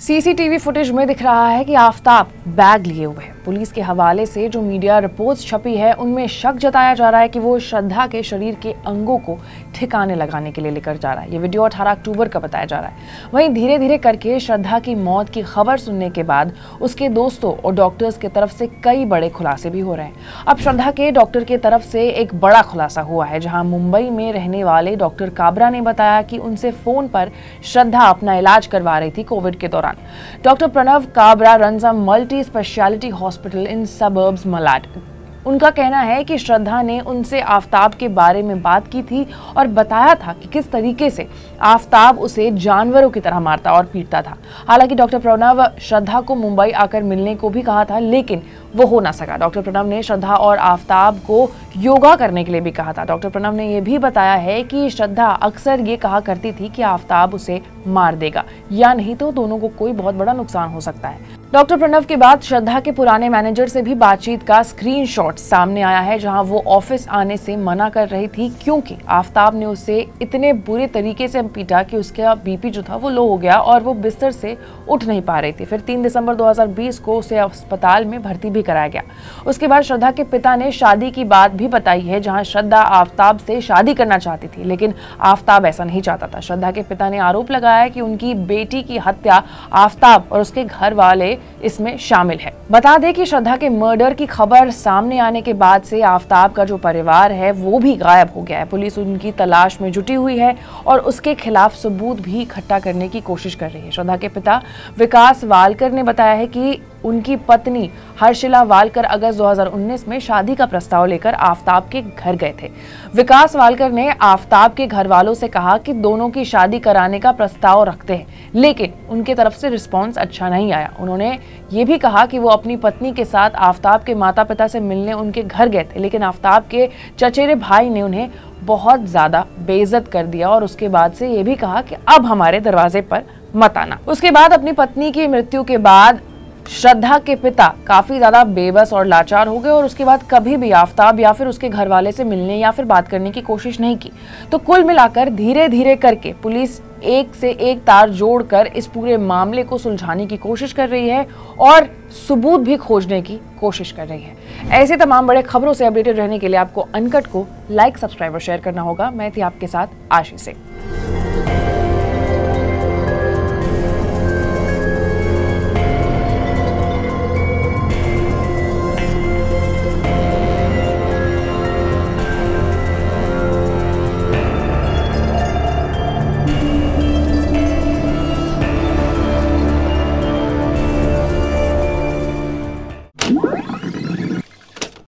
CCTV footage में दिख रहा है कि आफताब बैग लिए हुए है। पुलिस के हवाले से जो मीडिया रिपोर्ट्स छपी है उनमें शक जताया जा रहा है कि वो श्रद्धा के शरीर के अंगों को ठिकाने लगाने के लिए लेकर जा रहा है। ये वीडियो 18 अक्टूबर का बताया जा रहा है। वहीं धीरे धीरे करके श्रद्धा की मौत की खबर सुनने के बाद उसके दोस्तों और डॉक्टर्स की तरफ से कई बड़े खुलासे भी हो रहे हैं। अब श्रद्धा के डॉक्टर की तरफ से एक बड़ा खुलासा हुआ है, जहां मुंबई में रहने वाले डॉक्टर काबरा ने बताया कि उनसे फोन पर श्रद्धा अपना इलाज करवा रही थी कोविड के दौरान। Doctor Pranav Kabra runs a multi speciality hospital in suburbs Malad. उनका कहना है कि श्रद्धा ने उनसे आफताब के बारे में बात की थी और बताया था कि किस तरीके से आफताब उसे जानवरों की तरह मारता और पीटता था। हालांकि डॉक्टर प्रणव श्रद्धा को मुंबई आकर मिलने को भी कहा था, लेकिन वो हो ना सका। डॉक्टर प्रणव ने श्रद्धा और आफताब को योगा करने के लिए भी कहा था। डॉक्टर प्रणव ने यह भी बताया है कि श्रद्धा अक्सर ये कहा करती थी कि आफताब उसे मार देगा या नहीं तो दोनों को कोई बहुत बड़ा नुकसान हो सकता है। डॉक्टर प्रणव के बाद श्रद्धा के पुराने मैनेजर से भी बातचीत का स्क्रीनशॉट सामने आया है, जहां वो ऑफिस आने से मना कर रही थी क्योंकि आफताब ने उसे इतने बुरे तरीके से पीटा कि उसका बीपी जो था वो लो हो गया और वो बिस्तर से उठ नहीं पा रही थी। फिर 3 दिसंबर 2020 को उसे अस्पताल में भर्ती भी कराया गया। उसके बाद श्रद्धा के पिता ने शादी की बात भी बताई है, जहां श्रद्धा आफताब से शादी करना चाहती थी, लेकिन आफताब ऐसा नहीं चाहता था। श्रद्धा के पिता ने आरोप लगाया है कि उनकी बेटी की हत्या आफताब और उसके घर वाले इसमें शामिल है। बता दें कि श्रद्धा के मर्डर की खबर सामने आने के बाद से आफताब का जो परिवार है वो भी गायब हो गया है। पुलिस उनकी तलाश में जुटी हुई है और उसके खिलाफ सबूत भी इकट्ठा करने की कोशिश कर रही है। श्रद्धा के पिता विकास वालकर ने बताया है कि उनकी पत्नी हर्षिला वालकर अगस्त 2019 में शादी का प्रस्ताव लेकर आफताब के घर गए थे। विकास वालकर ने आफताब के घर वालों से कहा कि दोनों की शादी कराने का प्रस्ताव रखते हैं, लेकिन उनके तरफ से रिस्पांस अच्छा नहीं आया। उन्होंने ये भी कहा कि वो अपनी पत्नी के साथ आफताब के माता पिता से मिलने उनके घर गए थे, लेकिन आफताब के चचेरे भाई ने उन्हें बहुत ज्यादा बेइज्जत कर दिया और उसके बाद से ये भी कहा कि अब हमारे दरवाजे पर मत आना। उसके बाद अपनी पत्नी की मृत्यु के बाद श्रद्धा के पिता काफी ज्यादा बेबस और लाचार हो गए और उसके बाद कभी भी आफताब या फिर उसके घर वाले से मिलने या फिर बात करने की कोशिश नहीं की। तो कुल मिलाकर धीरे धीरे करके पुलिस एक से एक तार जोड़कर इस पूरे मामले को सुलझाने की कोशिश कर रही है और सबूत भी खोजने की कोशिश कर रही है। ऐसे तमाम बड़े खबरों से अपडेटेड रहने के लिए आपको अनकट को लाइक, सब्सक्राइब और शेयर करना होगा। मैं थी आपके साथ आशीष सिंह।